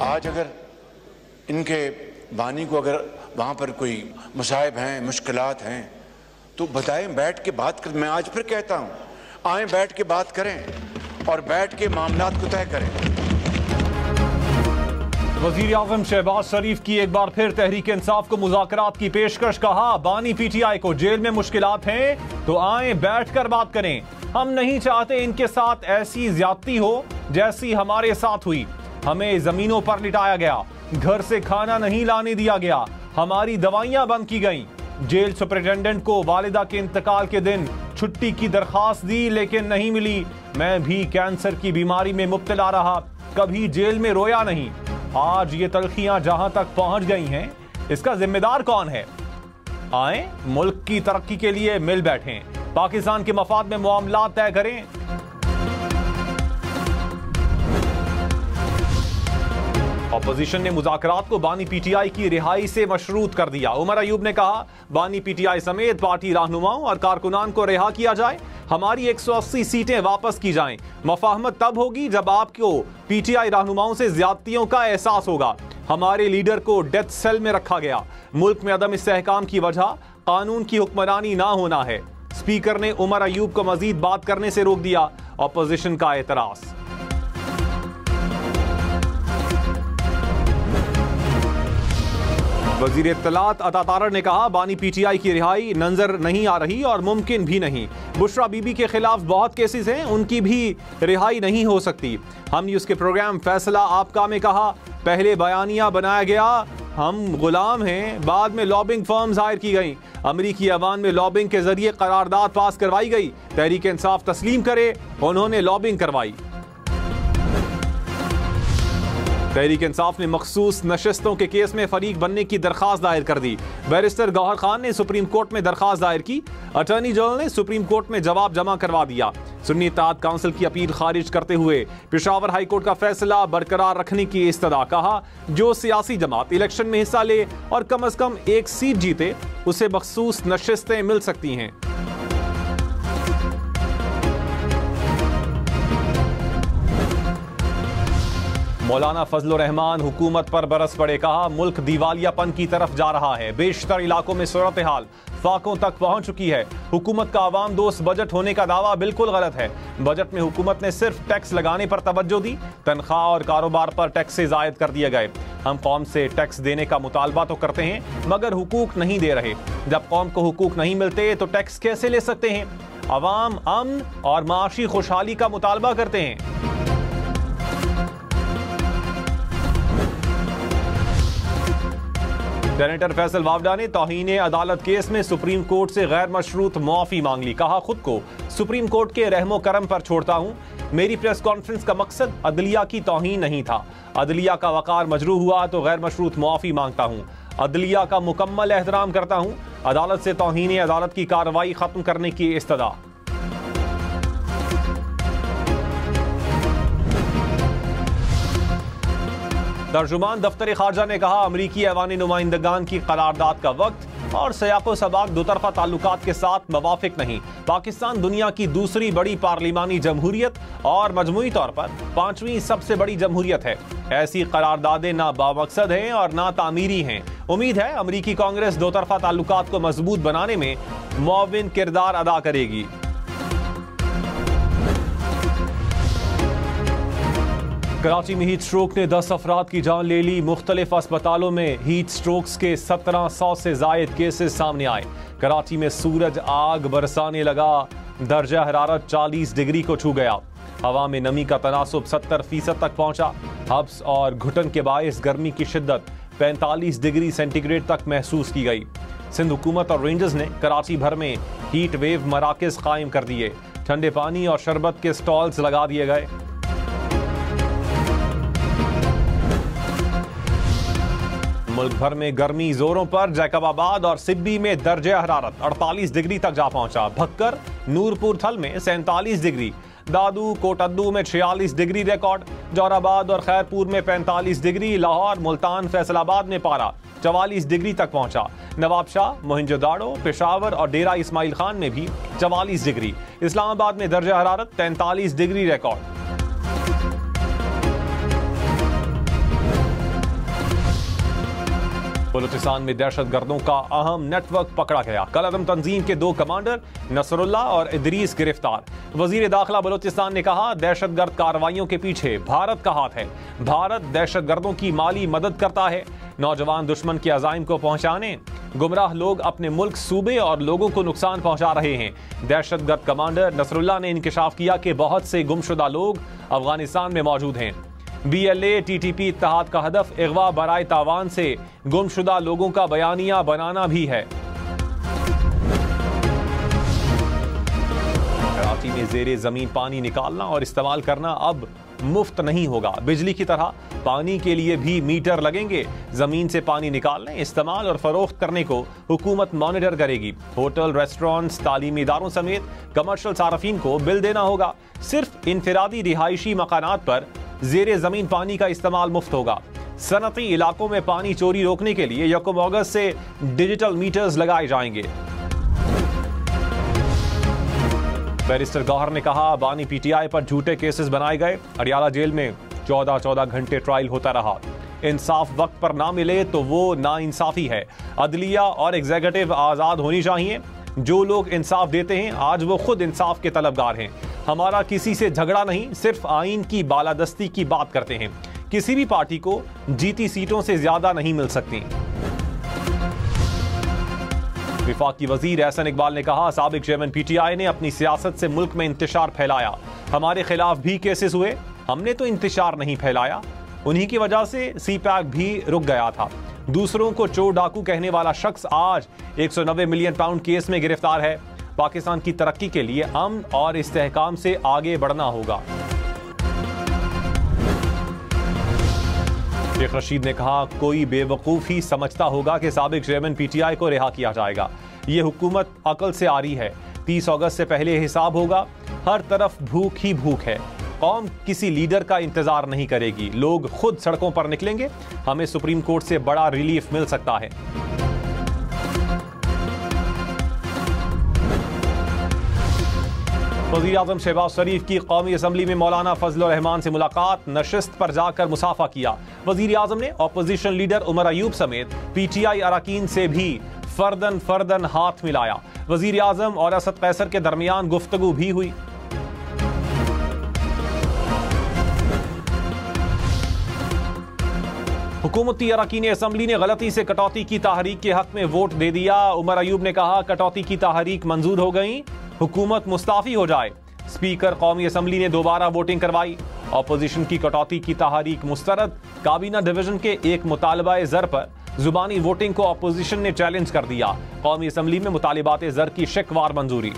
आज अगर इनके बानी को अगर वहाँ पर कोई मसाइब हैं, मुश्किलात हैं, तो बताएं, बैठ के बात कर। मैं आज फिर कहता हूँ, आए बैठ के बात करें और बैठ के मामलात को तय करें। वजीर आज़म शहबाज शरीफ की एक बार फिर तहरीक इंसाफ को मुज़ाकरात की पेशकश। कहा, बानी पीटीआई को जेल में मुश्किलात हैं तो आए बैठ कर बात करें। हम नहीं चाहते इनके साथ ऐसी ज्यादती हो जैसी हमारे साथ हुई। हमें जमीनों पर लिटाया गया, घर से खाना नहीं लाने दिया गया, हमारी दवाइयां बंद की गईं। जेल सुपरिटेंडेंट को वालिदा के इंतकाल के दिन छुट्टी की दरखास्त दी लेकिन नहीं मिली। मैं भी कैंसर की बीमारी में मुब्तला रहा, कभी जेल में रोया नहीं। आज ये तलखियां जहां तक पहुंच गई हैं, इसका जिम्मेदार कौन है? आए मुल्क की तरक्की के लिए मिल बैठें, पाकिस्तान के मफाद में मामला तय करें। ऑपोजिशन ने मुज़ाकरात को बानी पीटीआई की रिहाई से मशरूत कर दिया। उमर अयूब ने कहा, बानी पीटीआई समेत पार्टी रहनुमाओं और कारकुनान को रिहा किया जाए, हमारी 180 सीटें वापस की जाएं। मफाहमत तब होगी जब आपको पीटीआई रहनुमाओं से ज्यादतियों का एहसास होगा। हमारे लीडर को डेथ सेल में रखा गया। मुल्क में अदम इस्तेहकाम की वजह कानून की हुक्मरानी ना होना है। स्पीकर ने उमर अयूब को मजीद बात करने से रोक दिया। ऑपोजिशन का एतराज। वजीर इत्तलात अता तारड़ ने कहा, बानी पीटीआई की रिहाई नजर नहीं आ रही और मुमकिन भी नहीं। बुशरा बीबी के खिलाफ बहुत केसेस हैं, उनकी भी रिहाई नहीं हो सकती। हम न्यूज़ के प्रोग्राम फैसला आपका में कहा, पहले बयानिया बनाया गया हम गुलाम हैं, बाद में लॉबिंग फर्म्स हायर की गई। अमरीकी अवान में लॉबिंग के जरिए करारदाद पास करवाई गई। तहरीक इंसाफ तस्लीम करे, उन्होंने लॉबिंग करवाई। तहरीक इंसाफ ने मखसूस नशस्तों के केस में फरीक बनने की दरखास्त दायर कर दी। बैरिस्टर गौहर खान ने सुप्रीम कोर्ट में दरखास्त दायर की। अटॉर्नी जनरल ने सुप्रीम कोर्ट में जवाब जमा करवा दिया। सुन्नी इत्तेहाद काउंसिल की अपील खारिज करते हुए पेशावर हाई कोर्ट का फैसला बरकरार रखने की इस्तदा। कहा, जो सियासी जमात इलेक्शन में हिस्सा ले और कम अज कम एक सीट जीते, उसे मखसूस नशस्तें मिल सकती हैं। मौलाना फजलुर रहमान हुकूमत पर बरस पड़े। कहा, मुल्क दिवालियापन की तरफ जा रहा है। बेशतर इलाकों में सूरत हाल फाकों तक पहुंच चुकी है। हुकूमत का आवाम दोस्त बजट होने का दावा बिल्कुल गलत है। बजट में हुकूमत ने सिर्फ टैक्स लगाने पर तवज्जो दी, तनख्वाह और कारोबार पर टैक्सेस आयद कर दिए गए। हम कौम से टैक्स देने का मुतालबा तो करते हैं मगर हुकूक नहीं दे रहे। जब कौम को हुकूक नहीं मिलते तो टैक्स कैसे ले सकते हैं? अवाम अमन और माशी खुशहाली का मुतालबा करते हैं। सेनेटर फैसल वावडा ने तौहीन अदालत केस में सुप्रीम कोर्ट से गैर मशरूत मुआफी मांग ली। कहा, खुद को सुप्रीम कोर्ट के रहमो करम पर छोड़ता हूं। मेरी प्रेस कॉन्फ्रेंस का मकसद अदलिया की तौहीन नहीं था। अदलिया का वकार मजरूह हुआ तो गैर मशरूत मुआफी मांगता हूं। अदलिया का मुकम्मल एहतराम करता हूं। अदालत से तौहीन अदालत की कार्रवाई खत्म करने की इस्तदा। तर्जुमान दफ्तर खारजा ने कहा, अमरीकी ऐवान नुमाइंदगान की करारदाद का वक्त और सयाको सबाक दोतरफा ताल्लुकात के साथ मवाफिक नहीं। पाकिस्तान दुनिया की दूसरी बड़ी पार्लिमानी जमहूरियत और मजमूई तौर पर 5वीं सबसे बड़ी जमहूरियत है। ऐसी करारदादें ना बामकसद हैं और ना तामीरी हैं। उम्मीद है अमरीकी कांग्रेस दोतरफा ताल्लुकात को मजबूत बनाने में मुआविन किरदार अदा करेगी। कराची में हीट स्ट्रोक ने 10 अफराद की जान ले ली। मुख्तलिफ अस्पतालों में हीट स्ट्रोक्स के 1700 से जायद केसेस सामने आए। कराची में सूरज आग बरसाने लगा। दर्जा हरारत 40 डिग्री को छू गया। हवा में नमी का तनासुब 70% तक पहुंचा। हब्स और घुटन के बायस गर्मी की शिद्दत 45 डिग्री सेंटीग्रेड तक महसूस की गई। सिंध हुकूमत और रेंजर्स ने कराची भर में हीट वेव मराकज कायम कर दिए। ठंडे पानी और शरबत के स्टॉल्स लगा दिए गए। मुल्क भर में गर्मी जोरों पर। जैकबाबाद और सिब्बी में दर्जे हरारत 48 डिग्री तक जा पहुंचा। भक्कर नूरपुर थल में 47 डिग्री, दादू कोटद्दू में 46 डिग्री रिकॉर्ड, जोराबाद और खैरपुर में 45 डिग्री, लाहौर मुल्तान फैसलाबाद में पारा 44 डिग्री तक पहुंचा। नवाबशाह मोहिंजोदाड़ो पेशावर और डेरा इस्माइल खान में भी 44 डिग्री। इस्लामाबाद में दर्जा हरारत 43 डिग्री रिकॉर्ड। बलूचिस्तान में दहशतगर्दों का अहम नेटवर्क पकड़ा गया। कलअदम तंजीम के 2 कमांडर नसरुल्लाह और इदरीस गिरफ्तार। वजीर दाखिला बलूचिस्तान ने कहा, दहशतगर्द कार्रवाइयों के पीछे भारत का हाथ है। भारत दहशतगर्दों की माली मदद करता है। नौजवान दुश्मन के अज़ाइम को पहुंचाने गुमराह लोग अपने मुल्क, सूबे और लोगों को नुकसान पहुंचा रहे हैं। दहशतगर्द कमांडर नसरुल्लाह ने इंकिशाफ किया कि बहुत से गुमशुदा लोग अफगानिस्तान में मौजूद हैं। BLA TTP इत्तेहाद का हदफ अगवा बराए तावान से गुमशुदा लोगों का बयानिया बनाना भी है। कराची में जेरे जमीन पानी निकालना और इस्तेमाल करना अब मुफ्त नहीं होगा। बिजली की तरह पानी के लिए भी मीटर लगेंगे। जमीन से पानी निकालने, इस्तेमाल और फरोख्त करने को हुकूमत मॉनिटर करेगी। होटल, रेस्टोरेंट्स, तालीमी इदारों समेत कमर्शियल सार्फिन को बिल देना होगा। सिर्फ इनफरादी रिहायशी मकानात पर जेरे जमीन पानी का इस्तेमाल मुफ्त होगा। सनती इलाकों में पानी चोरी रोकने के लिए 1 अगस्त से डिजिटल मीटर्स लगाए जाएंगे। बैरिस्टर गौहर ने कहा, बानी PTI पर झूठे केसेस बनाए गए। अडियाला जेल में 14 घंटे ट्रायल होता रहा। इंसाफ वक्त पर ना मिले तो वो नाइंसाफी है। अदलिया और एग्जीक्यूटिव आज़ाद होनी चाहिए। जो लोग इंसाफ देते हैं आज वो खुद इंसाफ के तलबगार हैं। हमारा किसी से झगड़ा नहीं, सिर्फ आइन की बालादस्ती की बात करते हैं। किसी भी पार्टी को जीती सीटों से ज्यादा नहीं मिल सकती। विफाकी वजीर एहसन इकबाल ने कहा, साबिक चेयरमैन PTI ने अपनी सियासत से मुल्क में इंतशार फैलाया। हमारे खिलाफ भी केसेस हुए, हमने तो इंतशार नहीं फैलाया। उन्हीं की वजह से CPAC भी रुक गया था। दूसरों को चोर डाकू कहने वाला शख्स आज 190 मिलियन पाउंड केस में गिरफ्तार है। पाकिस्तान की तरक्की के लिए अमन और इस्तेहकाम से आगे बढ़ना होगा। शेख रशीद ने कहा, कोई बेवकूफ ही समझता होगा कि साबिक चेयरमैन PTI को रिहा किया जाएगा। ये हुकूमत अकल से आ रही है। 30 अगस्त से पहले हिसाब होगा। हर तरफ भूख ही भूख है। कौम किसी लीडर का इंतजार नहीं करेगी। लोग खुद सड़कों पर निकलेंगे। हमें सुप्रीम कोर्ट से बड़ा रिलीफ मिल सकता है। वज़ीर-ए-आज़म शहबाज शरीफ की कौमी असम्बली में मौलाना फजलुर रहमान से मुलाकात, नशिस्त पर जाकर मुसाफा किया। वज़ीर-ए-आज़म ने अपोजिशन लीडर उमर अयूब समेत PTI अरकान से भी फर्दन हाथ मिलाया। वज़ीर-ए-आज़म और असद कैसर के दरमियान गुफ्तगू भी हुई। हुकूमती अरकान असम्बली ने गलती से कटौती की तहरीक के हक में वोट दे दिया। उमर अयूब ने कहा, कटौती की तहरीक मंजूर हो गई, हुकूमत मुस्ताफी हो जाए। स्पीकर कौमी असम्बली ने दोबारा वोटिंग करवाई। अपोजिशन की कटौती की तहरीक मुस्तरद। काबीना डिवीजन के एक मुतालबा ज़र पर जुबानी वोटिंग को अपोजिशन ने चैलेंज कर दिया। कौमी असम्बली में मुतालिबात ज़र की शिकवार मंजूरी।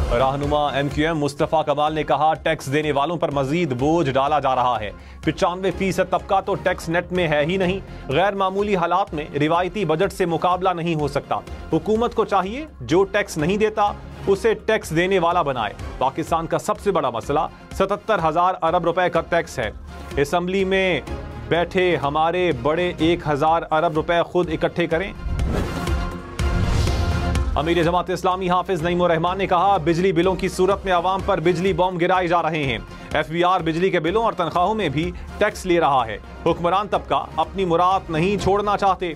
रहनुमा MQM मुस्तफ़ा कमाल ने कहा, टैक्स देने वालों पर मजीद बोझ डाला जा रहा है। 95% तबका तो टैक्स नेट में है ही नहीं। गैर मामूली हालात में रिवायती बजट से मुकाबला नहीं हो सकता। हुकूमत को चाहिए जो टैक्स नहीं देता उसे टैक्स देने वाला बनाए। पाकिस्तान का सबसे बड़ा मसला 77,000 अरब रुपए का टैक्स है। असम्बली में बैठे हमारे बड़े 1,000 अरब रुपए खुद इकट्ठे करें। अमीर जमात इस्लामी हाफिज नईमुर रहमान ने कहा, बिजली बिलों की सूरत में आवाम पर बिजली बॉम्ब गिराए जा रहे हैं। FBR बिजली के बिलों और तनख्वाहों में भी टैक्स ले रहा है। हुक्मरान तबका अपनी मुराद नहीं छोड़ना चाहते।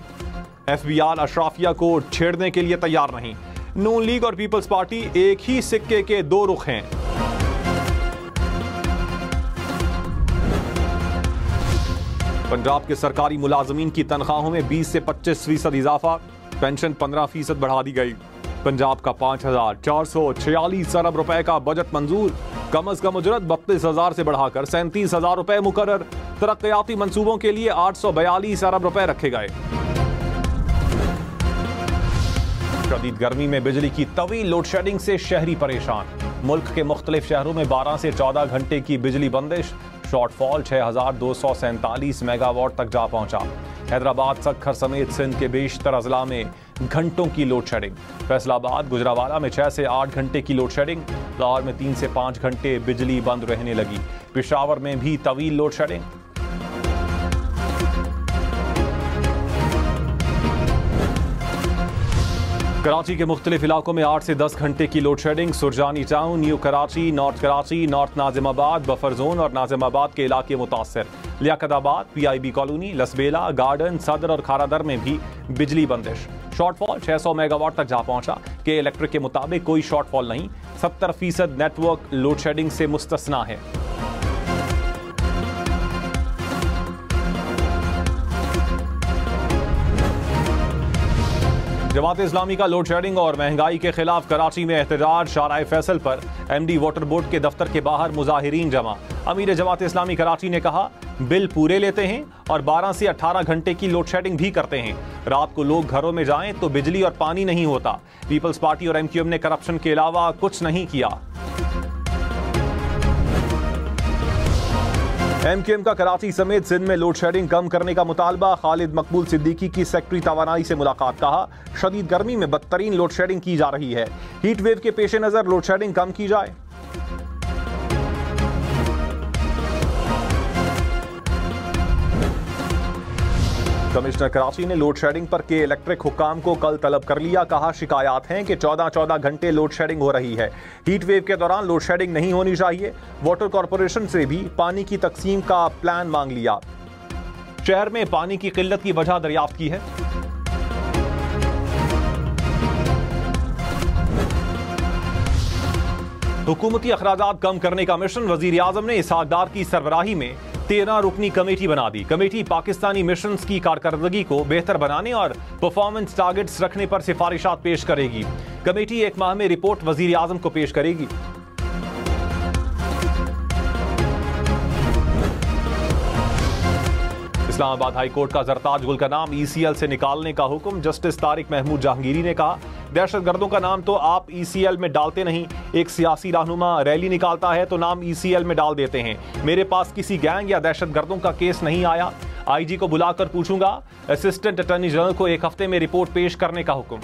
FBR अशराफिया को छेड़ने के लिए तैयार नहीं। नून लीग और पीपल्स पार्टी एक ही सिक्के के 2 रुख हैं। पंजाब के सरकारी मुलाजमीन की तनख्वाहों में 20 से 25% इजाफा, पेंशन 15% बढ़ा दी गई। पंजाब का 5,446 अरब रुपए का बजट मंजूर। कम अज कम उजरत 32,000 से बढ़ाकर 37,000 रुपए मुकर्रर। तरक्याती मंसूबों के लिए 842 अरब रुपए रखे गए। शदीद गर्मी में बिजली की तवील लोड शेडिंग से शहरी परेशान। मुल्क के मुख्तलिफ शहरों में 12 से 14 घंटे की बिजली बंदिश। शॉर्टफॉल 6,247 मेगावाट तक जा पहुंचा। हैदराबाद, सक्खर समेत सिंध के बेशतर अजला में घंटों की लोड शेडिंग। फैसलाबाद, गुजरावाला में 6 से 8 घंटे की लोड शेडिंग। लाहौर में 3 से 5 घंटे बिजली बंद रहने लगी। पेशावर में भी तवील लोड शेडिंग। कराची के मुख्तलिफ इलाकों में 8 से 10 घंटे की load shedding. Surjani town, new Karachi, north Nazimabad, buffer zone और नाजिमाबाद के इलाके मुतासर। Liaquatabad, PIB colony, Lasbela, garden, सदर और खारादर में भी बिजली बंदिश। शॉर्टफॉल 600 मेगावाट तक जा पहुंचा। के इलेक्ट्रिक के मुताबिक कोई शॉर्टफॉल नहीं, 70% नेटवर्क लोड शेडिंग से मुस्तस्ना है। जमात इस्लामी का लोड शेडिंग और महंगाई के खिलाफ कराची में एहतजाज। शाराए फैसल पर MD वाटर बोर्ड के दफ्तर के बाहर मुजाहिरीन जमा। अमीर जमात इस्लामी कराची ने कहा, बिल पूरे लेते हैं और 12 से 18 घंटे की लोड शेडिंग भी करते हैं। रात को लोग घरों में जाएं तो बिजली और पानी नहीं होता। पीपल्स पार्टी और MQM ने करप्शन के अलावा कुछ नहीं किया। MQM का कराची समेत सिंध में लोड शेडिंग कम करने का मुतालबा। खालिद मकबूल सिद्दीकी की सेक्रेटरी तवानाई से मुलाकात। कहा, शदीद गर्मी में बदतरीन लोड शेडिंग की जा रही है। हीट वेव के पेश नजर लोड शेडिंग कम की जाए। कमिश्नर कराची ने लोड शेडिंग पर के इलेक्ट्रिक हुक्काम को कल तलब कर लिया। कहा, शिकायत हैं कि 14-14 घंटे लोड शेडिंग हो रही है। हीट वेव के दौरान लोड शेडिंग नहीं होनी चाहिए। वाटर कॉरपोरेशन से भी पानी की तकसीम का प्लान मांग लिया। शहर में पानी की किल्लत की वजह दरियाफ्त की है। हुकूमती अखराजात कम करने का मिशन। वजीर आजम ने इसहाक डार की सरबराही में 13 रुकनी कमेटी बना दी। कमेटी पाकिस्तानी मिशंस की कारकर्दगी को बेहतर बनाने और परफॉर्मेंस टारगेट्स रखने पर सिफारिशात पेश करेगी। कमेटी 1 माह में रिपोर्ट वजीर आजम को पेश करेगी। इस्लामाबाद हाई कोर्ट का जरताज गुल का नाम ECL से निकालने का हुक्म। जस्टिस तारिक महमूद जहांगीरी ने कहा, दहशतगर्दों का नाम तो आप ECL में डालते नहीं। एक सियासी रहनुमा रैली निकालता है तो नाम ECL में डाल देते हैं। मेरे पास किसी गैंग या दहशतगर्दों का केस नहीं आया। IG को बुलाकर पूछूंगा। असिस्टेंट अटॉर्नी जनरल को 1 हफ्ते में रिपोर्ट पेश करने का हुक्म।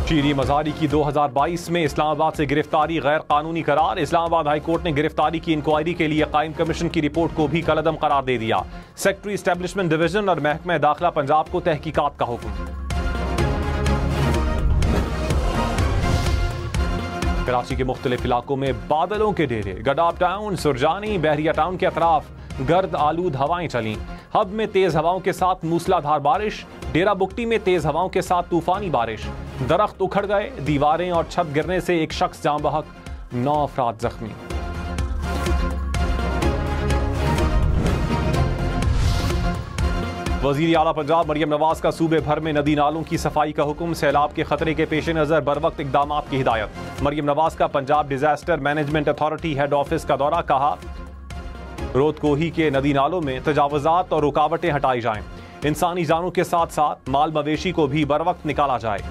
शीरी मजारी की 2022 में इस्लामाबाद से गिरफ्तारी गैर कानूनी करार। इस्लामाबाद हाई कोर्ट ने गिरफ्तारी की इंक्वायरी के लिए कायम कमीशन की रिपोर्ट को भी कलअदम करार दे दिया। सेक्रेटरी एस्टेब्लिशमेंट डिवीजन और महकमा दाखिला पंजाब को तहकीकात का हुक्म। कराची के मुख्तलिफ इलाकों में बादलों के डेरे। गडाब टाउन, सुरजानी, बहरिया टाउन के अतराफ गर्द आलूद हवाएं चलीं। हब में तेज हवाओं के साथ मूसलाधार बारिश। डेरा बुगटी में तेज हवाओं के साथ तूफानी बारिश। दरख्त उखड़ गए, दीवारें और छत गिरने से एक शख्स जान बहक, 9 अफराद जख्मी। वजीर आला पंजाब मरियम नवाज का सूबे भर में नदी नालों की सफाई का हुक्म। सैलाब के खतरे के पेश नजर बर वक्त इकदाम की हिदायत। मरियम नवाज का Punjab disaster management authority head office का दौरा। कहा, रोदकोही के नदी नालों में तजावुजात और रुकावटें हटाई जाएं। इंसानी जानों के साथ साथ माल मवेशी को भी बर वक्त निकाला जाए।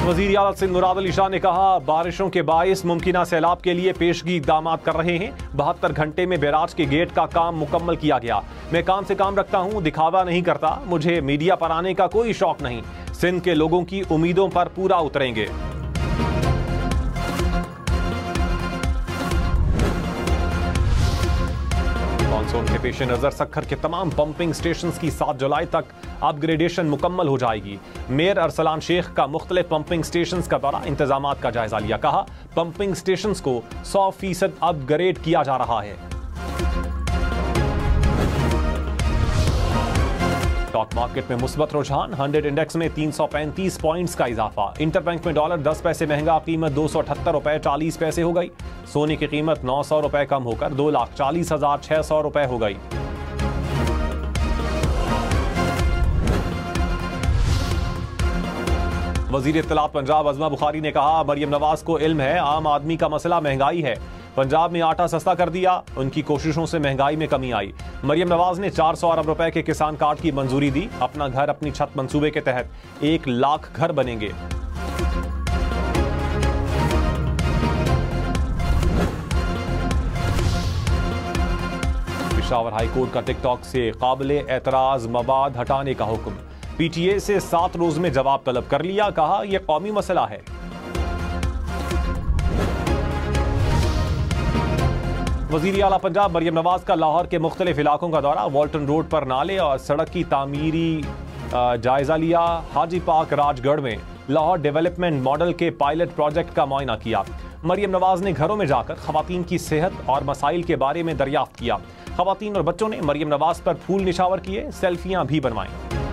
वजीर आला सिंध मुराद अली शाह ने कहा, बारिशों के बाइस मुमकिना सैलाब के लिए पेशगी इकदाम कर रहे हैं। 72 घंटे में बैराज के गेट का काम मुकम्मल किया गया। मैं काम से काम रखता हूं, दिखावा नहीं करता। मुझे मीडिया पर आने का कोई शौक नहीं। सिंध के लोगों की उम्मीदों पर पूरा उतरेंगे। मानसून के पेश नजर सक्खर के तमाम पंपिंग स्टेशन की 7 जुलाई तक अपग्रेडेशन मुकम्मल हो जाएगी। मेयर अरसलान शेख का मुख्तलिफ पंपिंग स्टेशन का दौरा, इंतजामात का जायजा लिया। कहा, पंपिंग स्टेशन को 100% अपग्रेड किया जा रहा है। स्टॉक मार्केट में मुस्बत रुझान। 100 इंडेक्स में 335 पॉइंट्स का इजाफा। इंटरबैंक में डॉलर 10 पैसे महंगा, कीमत 278 रुपए 40 पैसे हो गई। सोने की कीमत 900 रुपए कम होकर 2,40,600 रुपए हो गई। वजीर इत्तलात पंजाब अज़मा बुखारी ने कहा, मरियम नवाज को इल्म है आम आदमी का मसला महंगाई है। पंजाब में आटा सस्ता कर दिया, उनकी कोशिशों से महंगाई में कमी आई। मरियम नवाज ने 400 अरब रुपए के किसान कार्ड की मंजूरी दी। अपना घर अपनी छत मंसूबे के तहत 1 लाख घर बनेंगे। पेशावर हाईकोर्ट का टिकटॉक से काबिले एतराज मवाद हटाने का हुक्म। PTA से 7 रोज में जवाब तलब कर लिया। कहा, यह कौमी मसला है। वजीर आला पंजाब मरियम नवाज का लाहौर के मुख्तलिफ इलाकों का दौरा, वॉल्टन रोड पर नाले और सड़क की तामीरी जायजा लिया। हाजी पाक राजगढ़ में लाहौर डेवलपमेंट मॉडल के पायलट प्रोजेक्ट का मुआयना किया। मरियम नवाज ने घरों में जाकर खवातीन की सेहत और मसाइल के बारे में दरियाफ्त किया। खवातीन और बच्चों ने मरियम नवाज पर फूल निशावर किए, सेल्फियां भी बनवाईं।